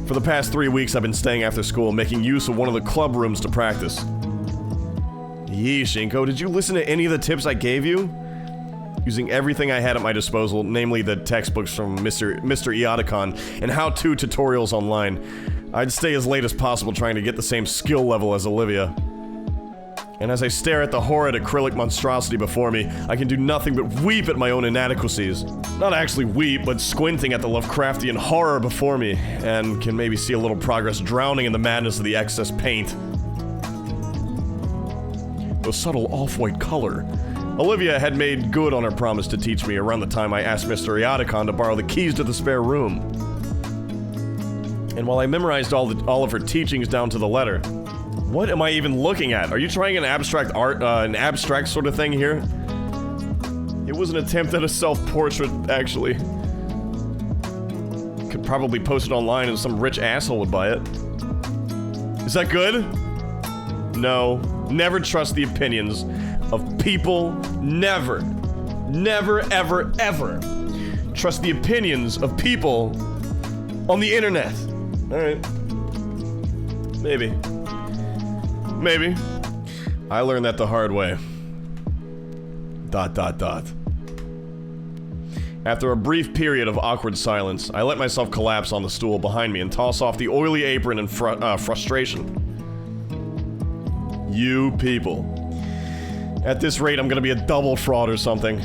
For the past 3 weeks, I've been staying after school, making use of one of the club rooms to practice. Yeesh, Inko, did you listen to any of the tips I gave you? Using everything I had at my disposal, namely the textbooks from Mr. Iadicon and how-to tutorials online, I'd stay as late as possible trying to get the same skill level as Olivia. And as I stare at the horrid acrylic monstrosity before me, I can do nothing but weep at my own inadequacies. Not actually weep, but squinting at the Lovecraftian horror before me, and can maybe see a little progress drowning in the madness of the excess paint. The subtle off-white color. Olivia had made good on her promise to teach me around the time I asked Mr. Iadicon to borrow the keys to the spare room. And while I memorized all of her teachings down to the letter, what am I even looking at? Are you trying an abstract sort of thing here? It was an attempt at a self-portrait, actually. Could probably post it online and some rich asshole would buy it. Is that good? No. Never trust the opinions of people. Never. Never, ever, ever. Trust the opinions of people on the internet. Alright. Maybe. Maybe. I learned that the hard way. ... After a brief period of awkward silence, I let myself collapse on the stool behind me and toss off the oily apron in frustration. You people. At this rate, I'm gonna be a double fraud or something.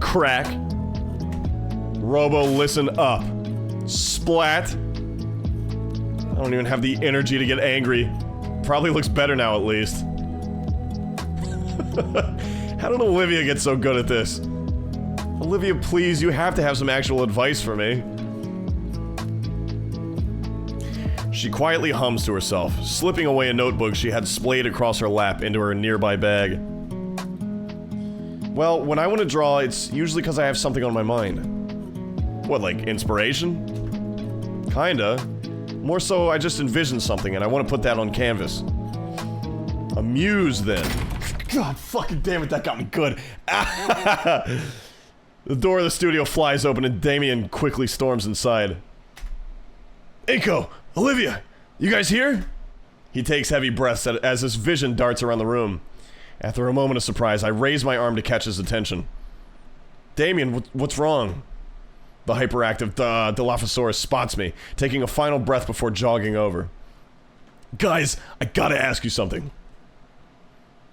Crack. Robo, listen up. Splat. I don't even have the energy to get angry. Probably looks better now, at least. How did Olivia get so good at this? Olivia, please, you have to have some actual advice for me. She quietly hums to herself, slipping away a notebook she had splayed across her lap into her nearby bag. Well, when I want to draw, it's usually because I have something on my mind. What, like inspiration? Kinda. More so, I just envisioned something and I want to put that on canvas. A muse, then. God fucking damn it, that got me good. The door of the studio flies open and Damien quickly storms inside. Inko! Olivia! You guys here? He takes heavy breaths as his vision darts around the room. After a moment of surprise, I raise my arm to catch his attention. Damien, what's wrong? The hyperactive Dilophosaurus spots me, taking a final breath before jogging over. Guys, I gotta ask you something.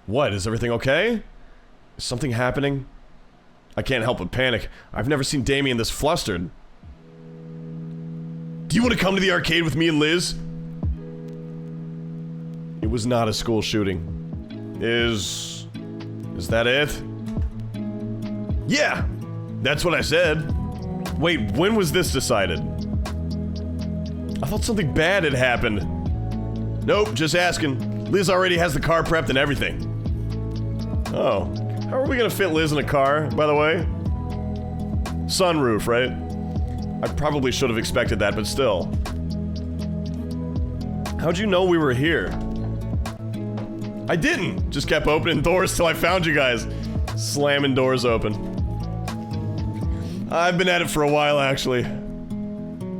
What, is everything okay? Is something happening? I can't help but panic. I've never seen Damien this flustered. Do you want to come to the arcade with me and Liz? It was not a school shooting. Is that it? Yeah, that's what I said. Wait, when was this decided? I thought something bad had happened. Nope, just asking. Liz already has the car prepped and everything. Oh, how are we gonna fit Liz in a car, by the way? Sunroof, right? I probably should have expected that, but still. How'd you know we were here? I didn't! Just kept opening doors till I found you guys. Slamming doors open. I've been at it for a while, actually.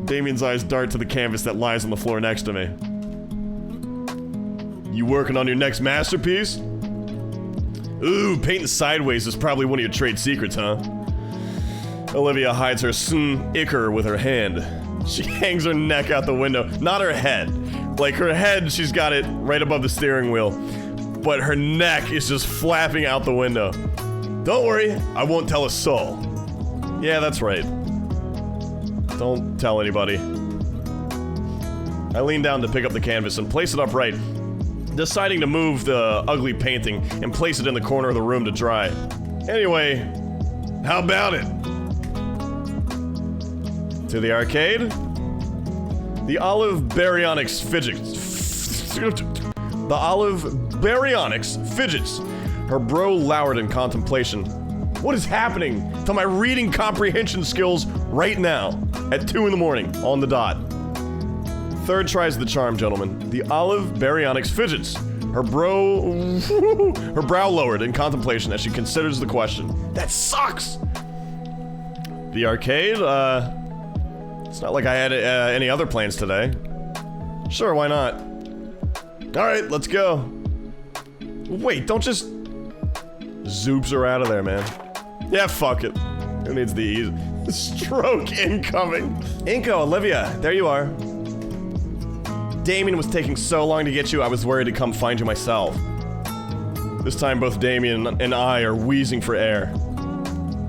Damien's eyes dart to the canvas that lies on the floor next to me. You working on your next masterpiece? Ooh, painting sideways is probably one of your trade secrets, huh? Olivia hides her ichor with her hand. She hangs her neck out the window. Not her head. Like, her head, she's got it right above the steering wheel. But her neck is just flapping out the window. Don't worry, I won't tell a soul. Yeah, that's right. Don't tell anybody. I lean down to pick up the canvas and place it upright, deciding to move the ugly painting and place it in the corner of the room to dry. Anyway, how about it? To the arcade? The Olive Baryonyx fidgets. The Olive Baryonyx fidgets. Her brow lowered in contemplation. What is happening to my reading comprehension skills right now at 2 in the morning on the dot? Third tries the charm, gentlemen. The Olive Baryonyx fidgets. Her brow lowered in contemplation as she considers the question. That sucks! The arcade, It's not like I had any other plans today. Sure, why not? Alright, let's go. Wait, don't just... Zoops her out of there, man. Yeah, fuck it. Who needs the ease? Stroke incoming. Inko, Olivia, there you are. Damien was taking so long to get you, I was worried to come find you myself. This time both Damien and I are wheezing for air.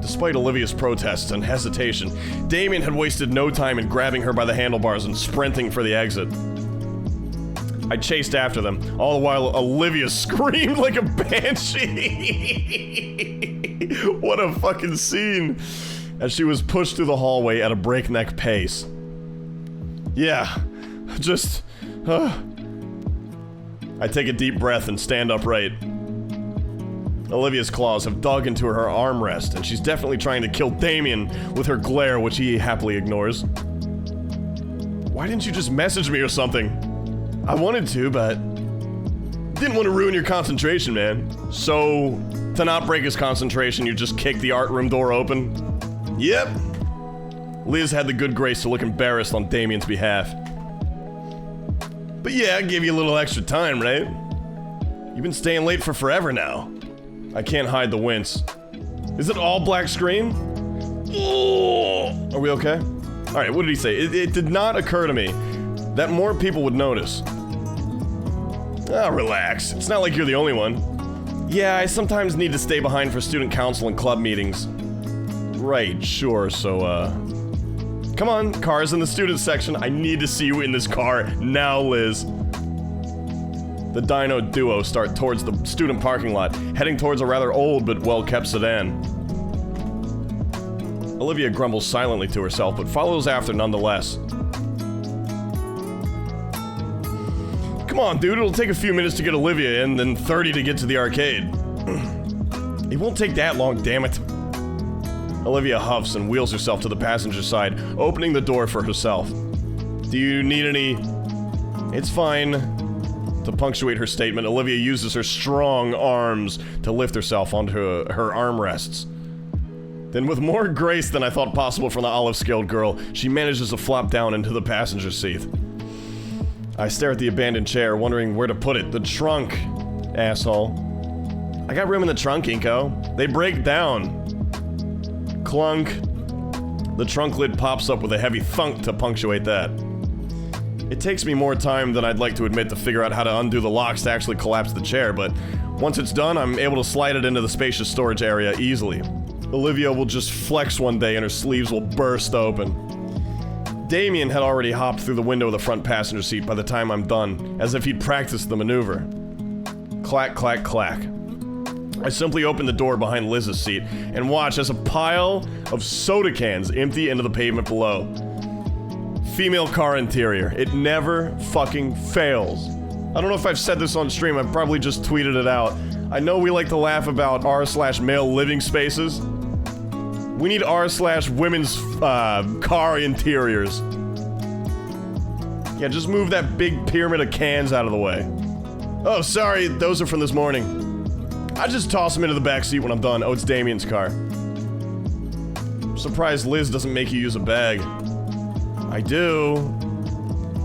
Despite Olivia's protests and hesitation, Damien had wasted no time in grabbing her by the handlebars and sprinting for the exit. I chased after them, all the while Olivia screamed like a banshee. What a fucking scene. As she was pushed through the hallway at a breakneck pace. Yeah, just... I take a deep breath and stand upright. Olivia's claws have dug into her armrest, and she's definitely trying to kill Damien with her glare, which he happily ignores. Why didn't you just message me or something? I wanted to, but... didn't want to ruin your concentration, man. So, to not break his concentration, you just kicked the art room door open? Yep. Liz had the good grace to look embarrassed on Damien's behalf. But yeah, I gave you a little extra time, right? You've been staying late for forever now. I can't hide the wince. Is it all black screen? Are we okay? Alright, what did he say? It did not occur to me that more people would notice. Ah, relax. It's not like you're the only one. Yeah, I sometimes need to stay behind for student council and club meetings. Right, sure, so, come on, cars in the student section. I need to see you in this car now, Liz. The Dino duo start towards the student parking lot, heading towards a rather old but well-kept sedan. Olivia grumbles silently to herself, but follows after nonetheless. Come on, dude, it'll take a few minutes to get Olivia in, then 30 to get to the arcade. It won't take that long, damn it. Olivia huffs and wheels herself to the passenger side, opening the door for herself. Do you need any... It's fine. To punctuate her statement, Olivia uses her strong arms to lift herself onto her armrests. Then with more grace than I thought possible from the olive-scaled girl, she manages to flop down into the passenger seat. I stare at the abandoned chair, wondering where to put it. The trunk, asshole. I got room in the trunk, Inko. They break down. Clunk. The trunk lid pops up with a heavy thunk to punctuate that. It takes me more time than I'd like to admit to figure out how to undo the locks to actually collapse the chair, but once it's done, I'm able to slide it into the spacious storage area easily. Olivia will just flex one day and her sleeves will burst open. Damien had already hopped through the window of the front passenger seat by the time I'm done, as if he'd practiced the maneuver. Clack, clack, clack. I simply open the door behind Liz's seat and watch as a pile of soda cans empty into the pavement below. Female car interior. It never fucking fails. I don't know if I've said this on stream, I've probably just tweeted it out. I know we like to laugh about r/male living spaces. We need r/women's car interiors. Yeah, just move that big pyramid of cans out of the way. Oh, sorry, those are from this morning. I just toss them into the back seat when I'm done. Oh, it's Damien's car. I'm surprised Liz doesn't make you use a bag. I do.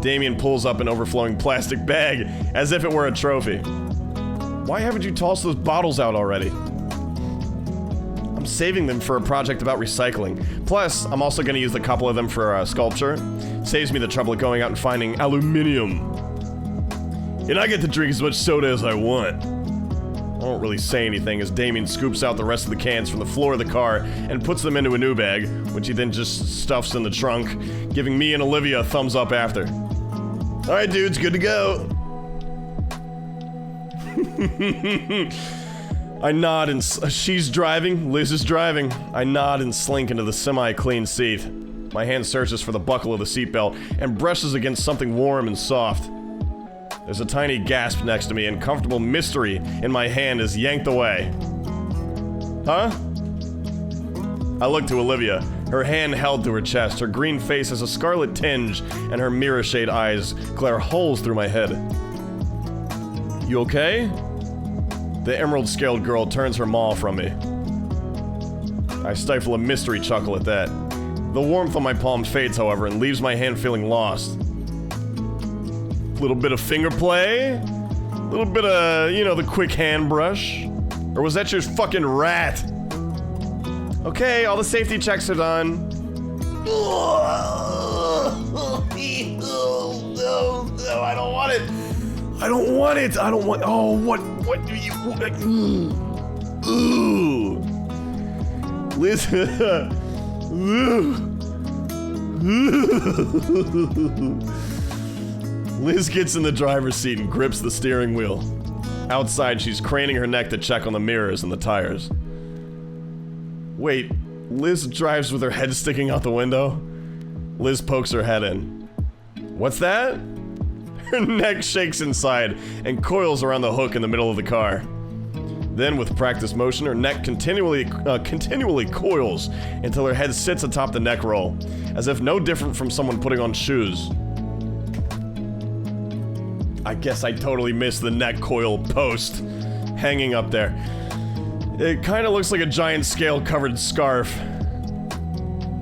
Damien pulls up an overflowing plastic bag as if it were a trophy. Why haven't you tossed those bottles out already? I'm saving them for a project about recycling. Plus, I'm also going to use a couple of them for sculpture. Saves me the trouble of going out and finding aluminium. And I get to drink as much soda as I want. I don't really say anything as Damien scoops out the rest of the cans from the floor of the car and puts them into a new bag, which he then just stuffs in the trunk, giving me and Olivia a thumbs up after. Alright dudes, good to go. I nod and she's driving, Liz is driving. I nod and slink into the semi-clean seat. My hand searches for the buckle of the seatbelt and brushes against something warm and soft. There's a tiny gasp next to me and comfortable mystery in my hand is yanked away. Huh? I look to Olivia, her hand held to her chest, her green face has a scarlet tinge, and her mirror-shade eyes glare holes through my head. You okay? The emerald-scaled girl turns her maw from me. I stifle a mystery chuckle at that. The warmth on my palms fades, however, and leaves my hand feeling lost. Little bit of finger play. Little bit of, you know, the quick hand brush. Or was that your fucking rat? Okay, all the safety checks are done. No, I don't want it. I don't want it. I don't want. Oh, what do you want? Ooh. Liz. Liz gets in the driver's seat and grips the steering wheel. Outside, she's craning her neck to check on the mirrors and the tires. Wait, Liz drives with her head sticking out the window? Liz pokes her head in. What's that? Her neck shakes inside and coils around the hook in the middle of the car. Then, with practice motion, her neck continually coils until her head sits atop the neck roll, as if no different from someone putting on shoes. I guess I totally missed the neck coil post hanging up there. It kind of looks like a giant scale-covered scarf.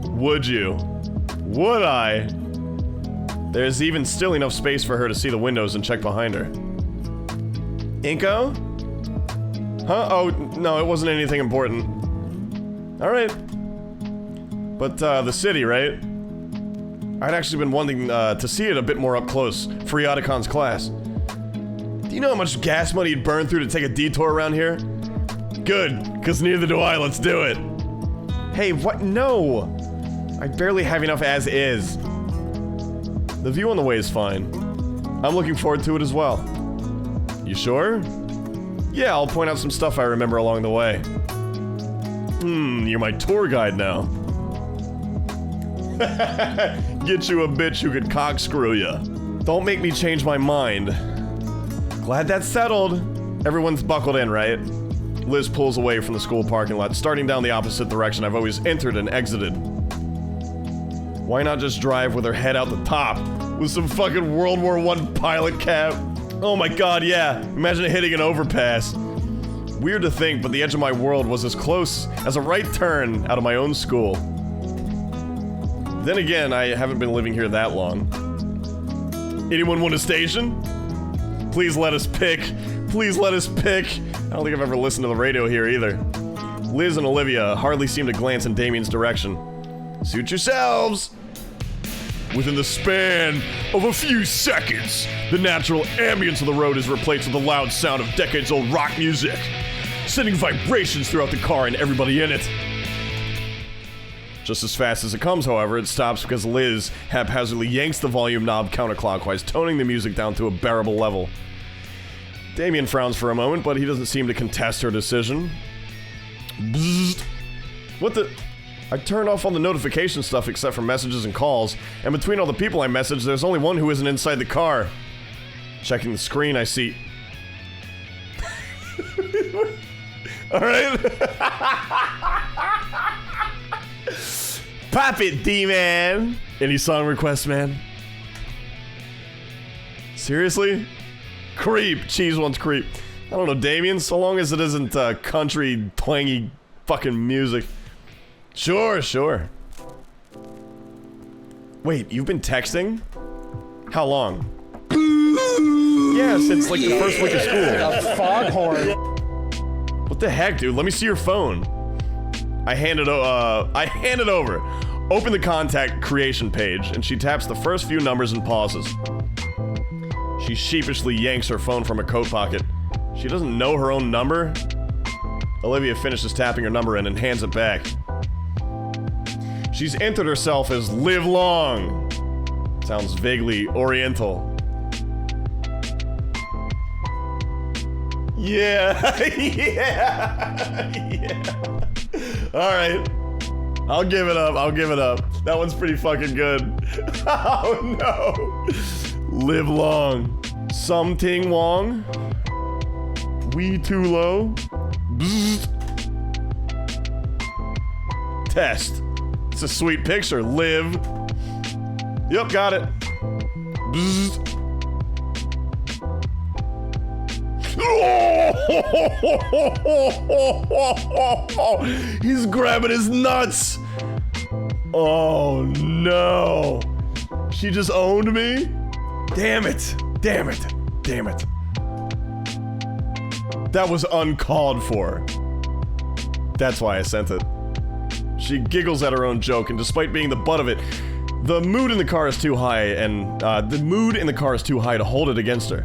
Would you? Would I? There's even still enough space for her to see the windows and check behind her. Inko? Huh? Oh, no, it wasn't anything important. Alright. But, the city, right? I'd actually been wanting, to see it a bit more up close for Yatacon's class. Do you know how much gas money you'd burn through to take a detour around here? Good, because neither do I. Let's do it. Hey, what? No! I barely have enough as is. The view on the way is fine. I'm looking forward to it as well. You sure? Yeah, I'll point out some stuff I remember along the way. You're my tour guide now. Get you a bitch who could cockscrew ya. Don't make me change my mind. Glad that's settled. Everyone's buckled in, right? Liz pulls away from the school parking lot, starting down the opposite direction I've always entered and exited. Why not just drive with her head out the top? With some fucking World War I pilot cap? Oh my god, yeah. Imagine hitting an overpass. Weird to think, but the edge of my world was as close as a right turn out of my own school. Then again, I haven't been living here that long. Anyone want a station? Please let us pick. Please let us pick. I don't think I've ever listened to the radio here either. Liz and Olivia hardly seem to glance in Damien's direction. Suit yourselves! Within the span of a few seconds, the natural ambience of the road is replaced with the loud sound of decades-old rock music, sending vibrations throughout the car and everybody in it. Just as fast as it comes, however, it stops because Liz haphazardly yanks the volume knob counterclockwise, toning the music down to a bearable level. Damien frowns for a moment, but he doesn't seem to contest her decision. Bzzzt. What the... I turned off all the notification stuff except for messages and calls, and between all the people I messaged, there's only one who isn't inside the car. Checking the screen, I see... Alright? Pop it, D-Man! Any song requests, man? Seriously? Creep. Cheese wants creep. I don't know, Damien, so long as it isn't, country, twangy fucking music. Sure, sure. Wait, you've been texting? How long? Yeah, since like the first week of school. A foghorn. What the heck, dude? Let me see your phone. I hand it over. Open the contact creation page, and she taps the first few numbers and pauses. She sheepishly yanks her phone from her coat pocket. She doesn't know her own number? Olivia finishes tapping her number in and hands it back. She's entered herself as Live Long. Sounds vaguely oriental. Yeah, yeah. Alright. I'll give it up, That one's pretty fucking good. Oh no. Live Long. Something Wong. We too low. Bzzzt. Test. It's a sweet picture. Live. Yep, got it. Bzzzt. Oh, he's grabbing his nuts. Oh no. She just owned me? Damn it. Damn it. Damn it. That was uncalled for. That's why I sent it. She giggles at her own joke, and despite being the butt of it, the mood in the car is too high, and to hold it against her.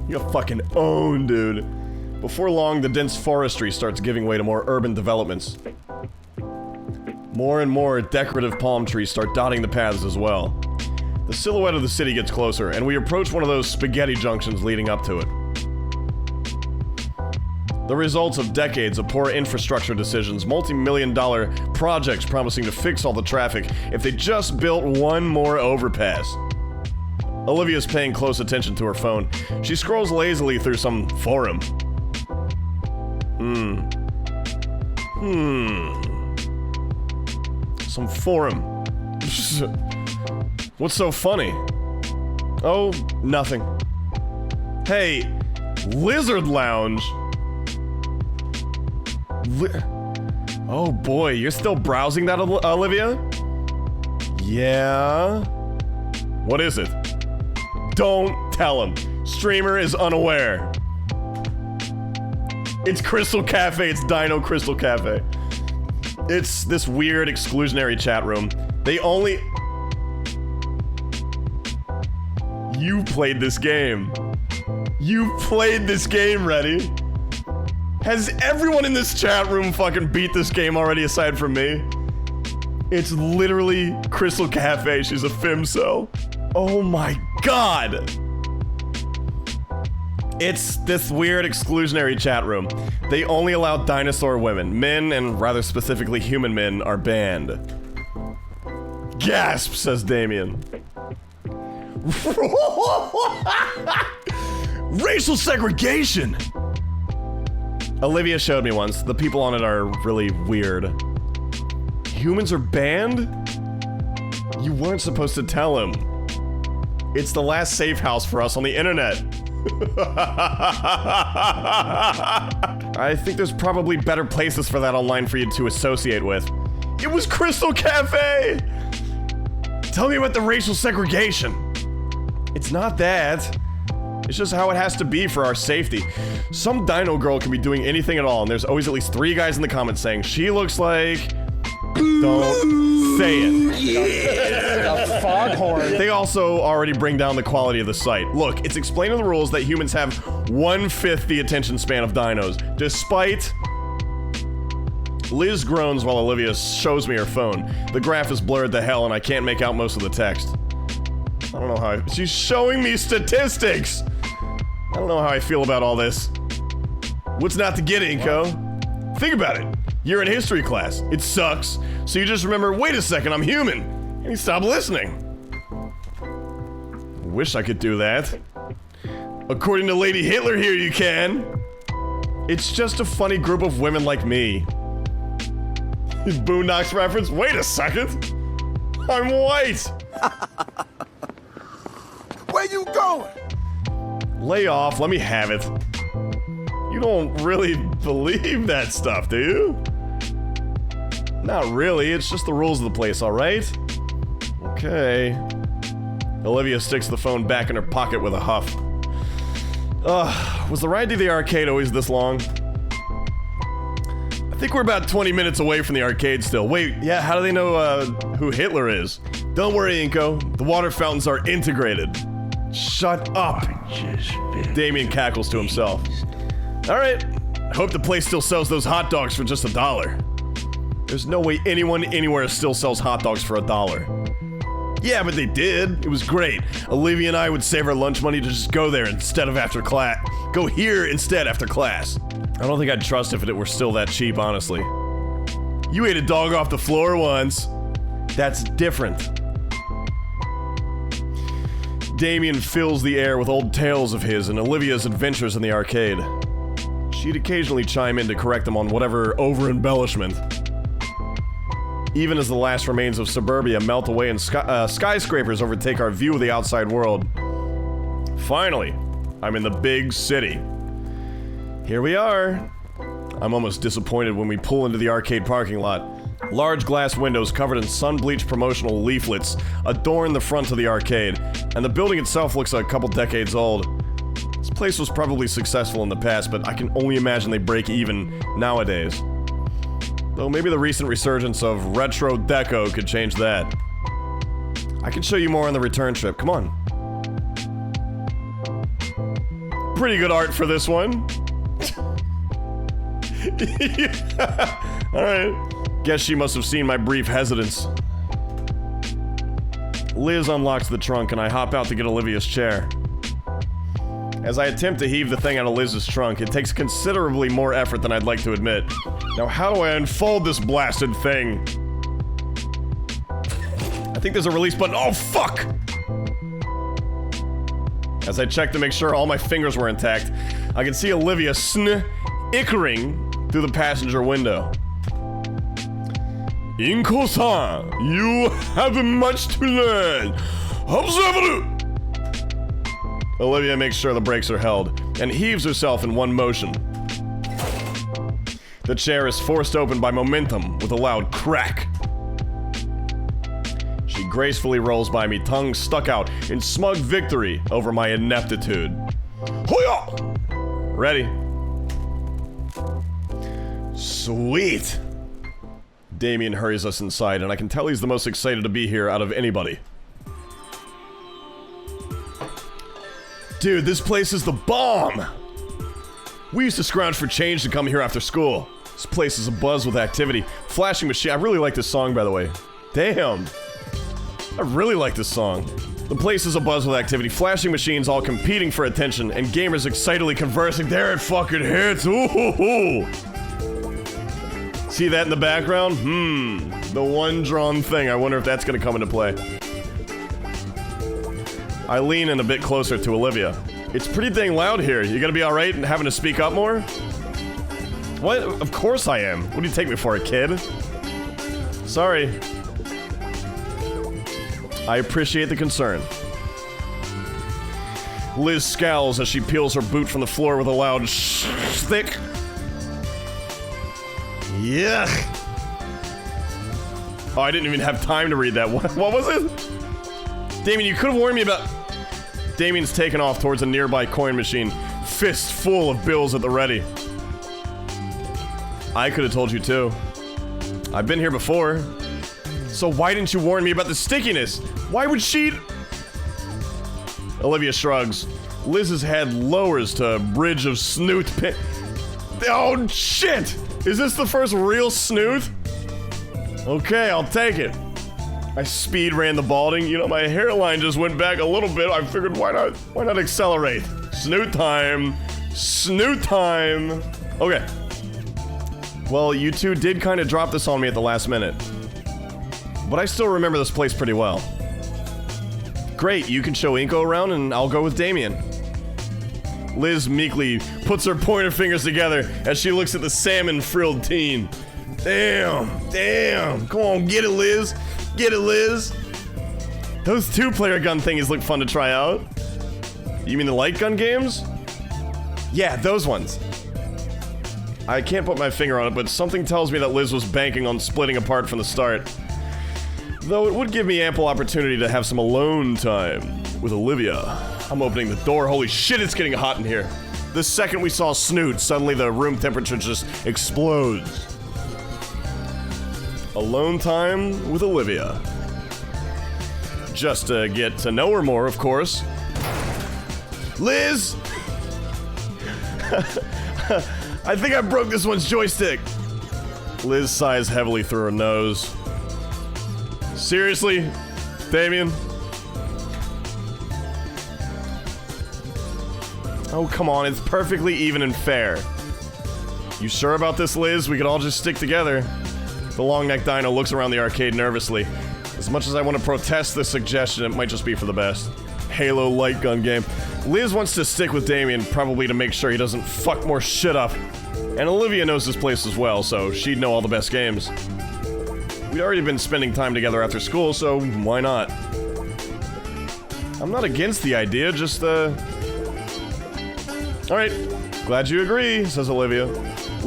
You're fucking owned, dude. Before long, the dense forestry starts giving way to more urban developments. More and more decorative palm trees start dotting the paths as well. The silhouette of the city gets closer, and we approach one of those spaghetti junctions leading up to it. The results of decades of poor infrastructure decisions, multi-million-dollar projects promising to fix all the traffic if they just built one more overpass. Olivia's paying close attention to her phone. She scrolls lazily through some forum. Some forum. What's so funny? Oh, nothing. Hey, Lizard Lounge. Oh boy, you're still browsing that, Olivia? Yeah? What is it? Don't tell him. Streamer is unaware. It's Crystal Cafe, it's Dino Crystal Cafe. It's this weird exclusionary chat room. They only... You played this game. You played this game, Reddy. Has everyone in this chat room fucking beat this game already aside from me? It's literally Crystal Cafe. She's a femso. Oh my god. It's this weird exclusionary chat room. They only allow dinosaur women. Men, and rather specifically human men, are banned. Gasp, says Damien. Racial segregation! Olivia showed me once. The people on it are really weird. Humans are banned? You weren't supposed to tell him. It's the last safe house for us on the internet. I think there's probably better places for that online for you to associate with. It was Crystal Cafe! Tell me about the racial segregation. It's not that. It's just how it has to be for our safety. Some dino girl can be doing anything at all, and there's always at least 3 guys in the comments saying, she looks like... Don't say it. Yeah. Foghorn. They also already bring down the quality of the site. Look, it's explaining the rules that humans have 1/5 the attention span of dinos, despite... Liz groans while Olivia shows me her phone. The graph is blurred to hell and I can't make out most of the text. I don't know how she's showing me statistics! I don't know how I feel about all this. What's not to get, Inko? Think about it. You're in history class. It sucks. So you just remember, wait a second, I'm human. And you stop listening. Wish I could do that. According to Lady Hitler here, you can. It's just a funny group of women like me. Boondocks reference? Wait a second. I'm white. Where you going? Lay off, let me have it. You don't really believe that stuff, do you? Not really, it's just the rules of the place, alright? Okay. Olivia sticks the phone back in her pocket with a huff. Was the ride to the arcade always this long? I think we're about 20 minutes away from the arcade still. Wait, yeah, how do they know, who Hitler is? Don't worry, Inko. The water fountains are integrated. Shut up. Damien cackles to himself. Alright, I hope the place still sells those hot dogs for just $1. There's no way anyone anywhere still sells hot dogs for $1. Yeah, but they did. It was great. Olivia and I would save our lunch money to just go there instead of after class. Go here instead after class. I don't think I'd trust if it were still that cheap, honestly. You ate a dog off the floor once. That's different. Damien fills the air with old tales of his and Olivia's adventures in the arcade. She'd occasionally chime in to correct them on whatever over-embellishment. Even as the last remains of suburbia melt away and skyscrapers overtake our view of the outside world. Finally, I'm in the big city. Here we are. I'm almost disappointed when we pull into the arcade parking lot. Large glass windows covered in sun-bleached promotional leaflets adorn the front of the arcade, and the building itself looks a couple decades old. This place was probably successful in the past, but I can only imagine they break even nowadays. Though maybe the recent resurgence of retro deco could change that. I can show you more on the return trip. Come on. Pretty good art for this one. Alright. Guess she must have seen my brief hesitance. Liz unlocks the trunk and I hop out to get Olivia's chair. As I attempt to heave the thing out of Liz's trunk, it takes considerably more effort than I'd like to admit. Now how do I unfold this blasted thing? I think there's a release button. Oh, fuck! As I check to make sure all my fingers were intact, I can see Olivia snickering through the passenger window. Inko-san, you have much to learn. Observe. Olivia makes sure the brakes are held and heaves herself in one motion. The chair is forced open by momentum with a loud crack. She gracefully rolls by me, tongue stuck out in smug victory over my ineptitude. Hoya! Ready? Sweet! Damien hurries us inside, and I can tell he's the most excited to be here out of anybody. Dude, this place is the bomb! We used to scrounge for change to come here after school. This place is abuzz with activity. Flashing machine. I really like this song, by the way. Damn. I really like this song. The place is abuzz with activity. Flashing machines all competing for attention, and gamers excitedly conversing. There it fucking hits. Ooh. See that in the background? The one drawn thing. I wonder if that's gonna come into play. I lean in a bit closer to Olivia. It's pretty dang loud here. You gonna be alright and having to speak up more? What? Of course I am. What do you take me for, a kid? Sorry. I appreciate the concern. Liz scowls as she peels her boot from the floor with a loud thick. Yuck. Oh, I didn't even have time to read that. What was it? Damien, you could have warned me about... Damien's taken off towards a nearby coin machine, fist full of bills at the ready. I could have told you too. I've been here before. So why didn't you warn me about the stickiness? Why would she... Olivia shrugs. Liz's head lowers to a bridge of snoot pin... Oh, shit! Is this the first real snoot? Okay, I'll take it. I speed ran the balding. You know, my hairline just went back a little bit. I figured, why not accelerate? Snoot time. Snoot time. Okay. Well, you two did kind of drop this on me at the last minute. But I still remember this place pretty well. Great, you can show Inko around and I'll go with Damien. Liz meekly puts her pointer fingers together as she looks at the salmon-frilled teen. Damn. Come on, get it, Liz. Get it, Liz. Those two-player gun thingies look fun to try out. You mean the light gun games? Yeah, those ones. I can't put my finger on it, but something tells me that Liz was banking on splitting apart from the start. Though it would give me ample opportunity to have some alone time with Olivia. I'm opening the door. Holy shit, it's getting hot in here. The second we saw Snoot, suddenly the room temperature just explodes. Alone time with Olivia. Just to get to know her more, of course. Liz! I think I broke this one's joystick. Liz sighs heavily through her nose. Seriously, Damien? Oh, come on, it's perfectly even and fair. You sure about this, Liz? We could all just stick together. The long-necked dino looks around the arcade nervously. As much as I want to protest this suggestion, it might just be for the best. Halo light gun game. Liz wants to stick with Damien, probably to make sure he doesn't fuck more shit up. And Olivia knows this place as well, so she'd know all the best games. We'd already been spending time together after school, so why not? I'm not against the idea, just, Alright, glad you agree, says Olivia.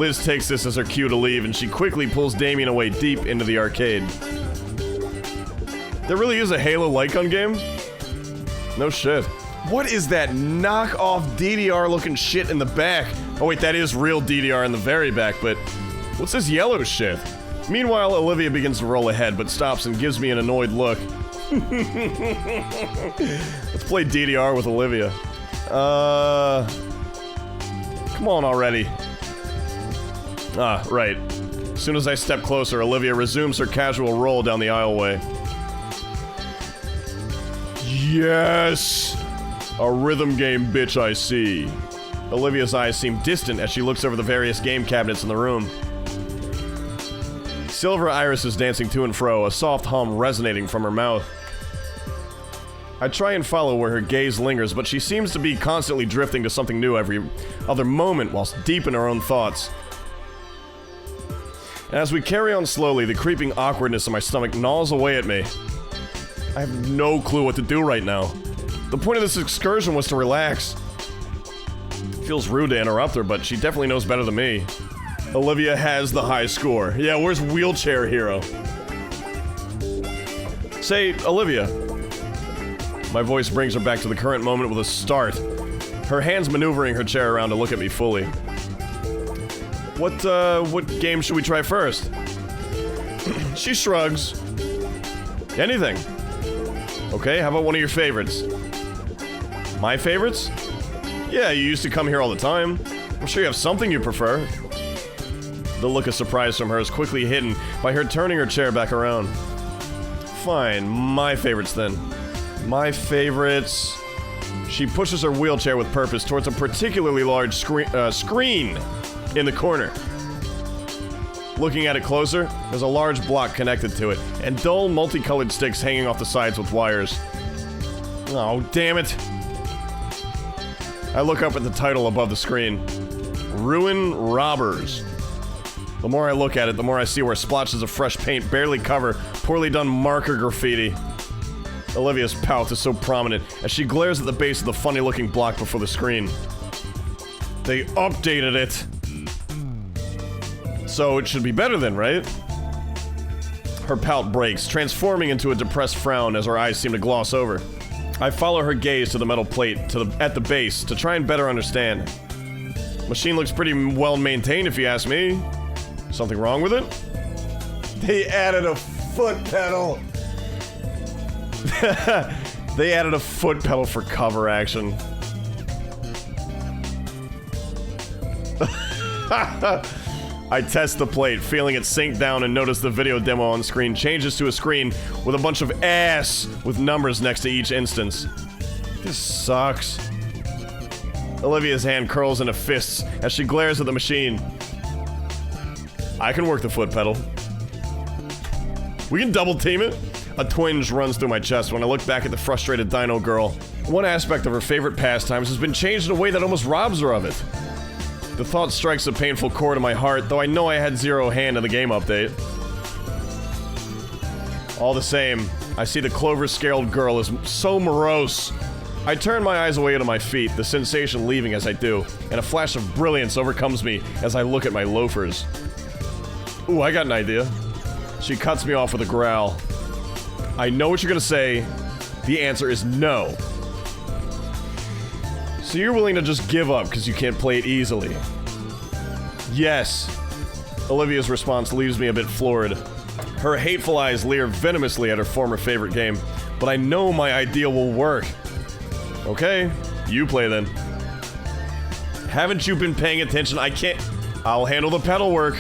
Liz takes this as her cue to leave, and she quickly pulls Damien away deep into the arcade. There really is a Halo light gun game? No shit. What is that knockoff DDR-looking shit in the back? Oh wait, that is real DDR in the very back, but what's this yellow shit? Meanwhile, Olivia begins to roll ahead, but stops and gives me an annoyed look. Let's play DDR with Olivia. Come on already. Ah, right. As soon as I step closer, Olivia resumes her casual roll down the aisleway. Yes! A rhythm game bitch I see. Olivia's eyes seem distant as she looks over the various game cabinets in the room. Silver iris is dancing to and fro, a soft hum resonating from her mouth. I try and follow where her gaze lingers, but she seems to be constantly drifting to something new every other moment whilst deep in her own thoughts. As we carry on slowly, the creeping awkwardness in my stomach gnaws away at me. I have no clue what to do right now. The point of this excursion was to relax. Feels rude to interrupt her, but she definitely knows better than me. Olivia has the high score. Yeah, where's Wheelchair Hero? Say, Olivia. My voice brings her back to the current moment with a start. Her hands maneuvering her chair around to look at me fully. What game should we try first? She shrugs. Anything. Okay, how about one of your favorites? My favorites? Yeah, you used to come here all the time. I'm sure you have something you prefer. The look of surprise from her is quickly hidden by her turning her chair back around. Fine, my favorites then. My favorites... She pushes her wheelchair with purpose towards a particularly large screen in the corner. Looking at it closer, there's a large block connected to it, and dull, multicolored sticks hanging off the sides with wires. Oh, damn it. I look up at the title above the screen. Ruin Robbers. The more I look at it, the more I see where splotches of fresh paint barely cover poorly done marker graffiti. Olivia's pout is so prominent as she glares at the base of the funny-looking block before the screen. They updated it. So it should be better then, right? Her pout breaks, transforming into a depressed frown as her eyes seem to gloss over. I follow her gaze to the metal plate at the base to try and better understand. Machine looks pretty well maintained if you ask me. Something wrong with it? They added a foot pedal. They added a foot pedal for cover action. I test the plate, feeling it sink down, and notice the video demo on screen changes to a screen with a bunch of ass with numbers next to each instance. This sucks. Olivia's hand curls into fists as she glares at the machine. I can work the foot pedal. We can double team it. A twinge runs through my chest when I look back at the frustrated dino girl. One aspect of her favorite pastimes has been changed in a way that almost robs her of it. The thought strikes a painful chord in my heart, though I know I had zero hand in the game update. All the same, I see the clover-scaled girl is so morose. I turn my eyes away to my feet, the sensation leaving as I do, and a flash of brilliance overcomes me as I look at my loafers. Ooh, I got an idea. She cuts me off with a growl. I know what you're gonna say. The answer is no. So you're willing to just give up because you can't play it easily? Yes. Olivia's response leaves me a bit floored. Her hateful eyes leer venomously at her former favorite game, but I know my idea will work. Okay, you play then. Haven't you been paying attention? I can't... I'll handle the pedal work.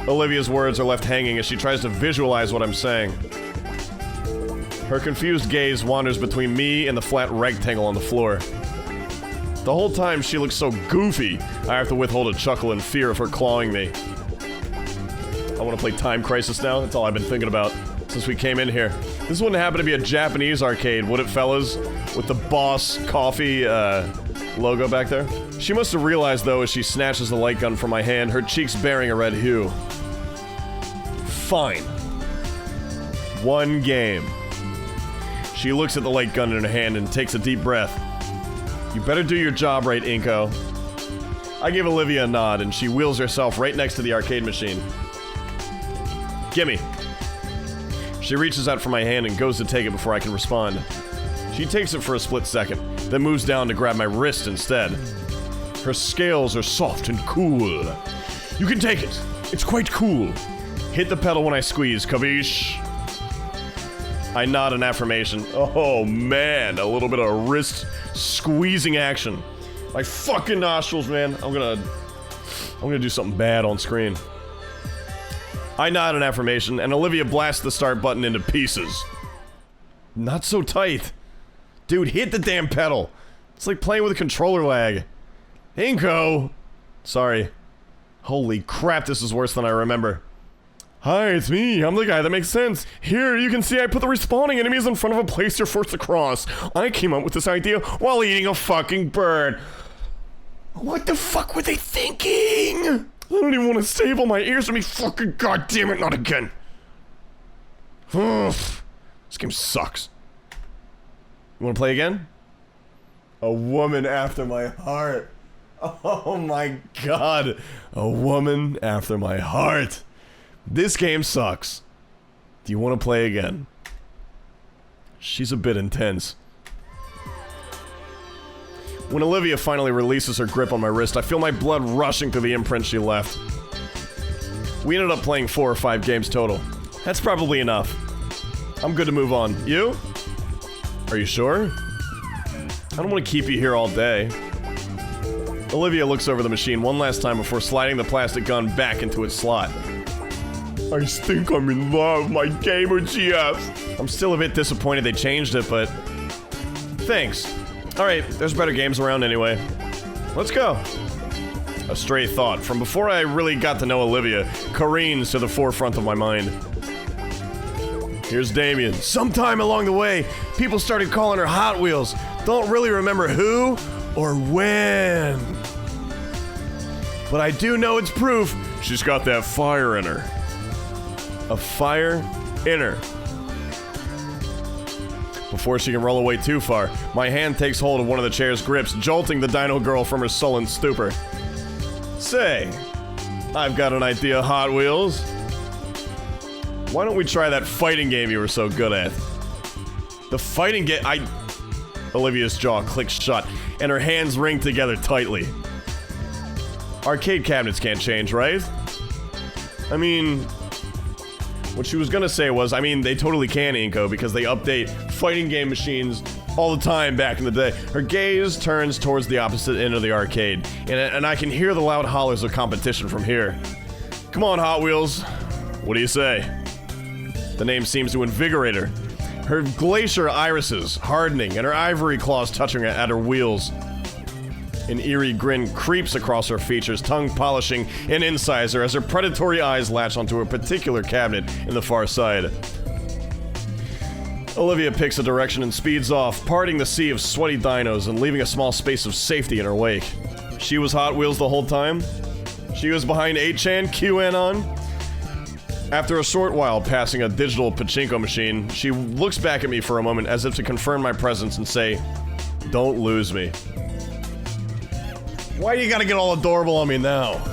Olivia's words are left hanging as she tries to visualize what I'm saying. Her confused gaze wanders between me and the flat rectangle on the floor. The whole time she looks so goofy, I have to withhold a chuckle in fear of her clawing me. I want to play Time Crisis now. That's all I've been thinking about since we came in here. This wouldn't happen to be a Japanese arcade, would it, fellas? With the Boss Coffee, logo back there? She must have realized, though, as she snatches the light gun from my hand, her cheeks bearing a red hue. Fine. One game. She looks at the light gun in her hand and takes a deep breath. You better do your job right, Inko. I give Olivia a nod, and she wheels herself right next to the arcade machine. Gimme. She reaches out for my hand and goes to take it before I can respond. She takes it for a split second, then moves down to grab my wrist instead. Her scales are soft and cool. You can take it. It's quite cool. Hit the pedal when I squeeze, kavish. I nod in affirmation. Oh man, a little bit of wrist squeezing action. My fucking nostrils, man. I'm gonna do something bad on screen. I nod in affirmation, and Olivia blasts the start button into pieces. Not so tight. Dude, hit the damn pedal. It's like playing with a controller lag. Inko! Sorry. Holy crap, this is worse than I remember. Hi, it's me. I'm the guy that makes sense. Here, you can see I put the respawning enemies in front of a place you're forced to cross. I came up with this idea while eating a fucking bird. What the fuck were they thinking? I don't even want to stable my ears with me fucking goddammit, not again. This game sucks. You wanna play again? A woman after my heart. Oh my god. A woman after my heart. This game sucks. Do you want to play again? She's a bit intense. When Olivia finally releases her grip on my wrist, I feel my blood rushing through the imprint she left. We ended up playing 4 or 5 games total. That's probably enough. I'm good to move on. You? Are you sure? I don't want to keep you here all day. Olivia looks over the machine one last time before sliding the plastic gun back into its slot. I think I'm in love, my gamer GF. I'm still a bit disappointed they changed it, but... thanks. Alright, there's better games around anyway. Let's go. A stray thought from before I really got to know Olivia careens to the forefront of my mind. Here's Damien. Sometime along the way, people started calling her Hot Wheels. Don't really remember who or when. But I do know it's proof she's got that fire in her. A fire in her. Before she can roll away too far, my hand takes hold of one of the chair's grips, jolting the dino girl from her sullen stupor. Say, I've got an idea, Hot Wheels. Why don't we try that fighting game you were so good at? The fighting game... Olivia's jaw clicks shut, and her hands ring together tightly. Arcade cabinets can't change, right? I mean... what she was gonna say was, I mean, they totally can, Inko, because they update fighting game machines all the time back in the day. Her gaze turns towards the opposite end of the arcade, and I can hear the loud hollers of competition from here. Come on, Hot Wheels. What do you say? The name seems to invigorate her. Her glacier irises hardening, and her ivory claws touching at her wheels. An eerie grin creeps across her features, tongue polishing an incisor as her predatory eyes latch onto a particular cabinet in the far side. Olivia picks a direction and speeds off, parting the sea of sweaty dinos and leaving a small space of safety in her wake. She was Hot Wheels the whole time? She was behind 8chan, QAnon? After a short while passing a digital pachinko machine, she looks back at me for a moment as if to confirm my presence and say, "Don't lose me." Why do you gotta get all adorable on me now?